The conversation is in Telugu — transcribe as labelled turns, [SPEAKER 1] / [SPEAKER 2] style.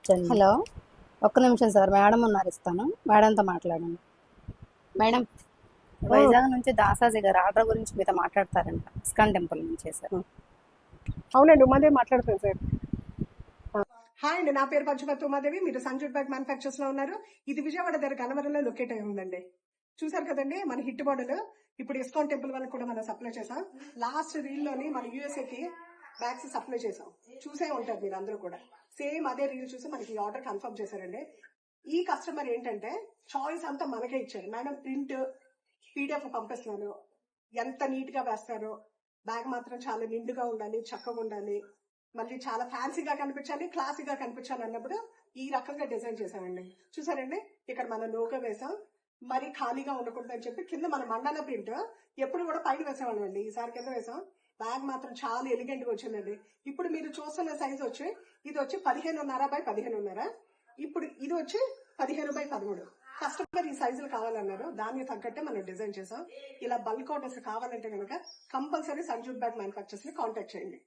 [SPEAKER 1] కూర్చోండి.
[SPEAKER 2] హలో, ఒక్క నిమిషం సార్, మేడం ఉన్నారు, ఇస్తాను. మేడంతో మాట్లాడండి. మేడం, వైజాగ్ నుంచి దాసాజీ గారు ఆర్డర్ గురించి మీతో మాట్లాడతారంట. ఇస్కాన్ టెంపుల్ నుంచి సార్.
[SPEAKER 1] అవునండి, ఉమాదేవి మాట్లాడుతున్నాను సార్. హాయ్ అండి, నా పేరు పంచుపతి ఉమాదేవి. మీరు సంజూట్ బ్యాగ్ మ్యానుఫ్యాక్చర్స్ లో ఉన్నారు. ఇది విజయవాడ దగ్గర గన్నవరంలో లొకేట్ అయి ఉందండి. చూసారు కదండి మన హిట్ మోడల్. ఇప్పుడు ఇస్కాన్ టెంపుల్ వరకు కూడా మనం సప్లై చేసాం. లాస్ట్ రీల్ లోని మన యూఎస్ఏకి బ్యాగ్స్ సప్లై చేసాం. చూసే ఉంటారు మీరు అందరూ కూడా. సేమ్ అదే రీల్ చూసి మనకి ఆర్డర్ కన్ఫర్మ్ చేశారండి. ఈ కస్టమర్ ఏంటంటే చాయిస్ అంతా మనకే ఇచ్చారు. మేడం ప్రింట్ పీడిఎఫ్ పంపిస్తున్నాను, ఎంత నీట్ గా వేస్తారో, బ్యాగ్ మాత్రం చాలా నిండుగా ఉండాలి, చక్కగా ఉండాలి, మళ్ళీ చాలా ఫ్యాన్సీగా కనిపించాలి, క్లాసీగా కనిపించాలి అన్నప్పుడు ఈ రకంగా డిజైన్ చేసామండి. చూసారండి, ఇక్కడ మనం లోగో వేసాం. మరి ఖాళీగా ఉండకూడదు అని చెప్పి కింద మన మండల ప్రింట్ ఎప్పుడు కూడా పైన వేసేవాళ్ళం అండి. ఈసారి కింద వేసాం. బ్యాగ్ మాత్రం చాలా ఎలిగెంట్ గా వచ్చిందండి. ఇప్పుడు మీరు చూస్తున్న సైజ్ వచ్చి ఇది వచ్చి 15.5 by 15.5. ఇప్పుడు ఇది వచ్చి 15 by 13. కస్టమర్ ఈ సైజులు కావాలన్నారు, దాన్ని తగ్గట్టే మనం డిజైన్ చేసాం. ఇలా బల్క్ ఆర్డర్స్ కావాలంటే కనుక కంపల్సరీ సంజూట్ బ్యాగ్ మ్యానుఫ్యాక్చర్స్ ని కాంటాక్ట్ చేయండి.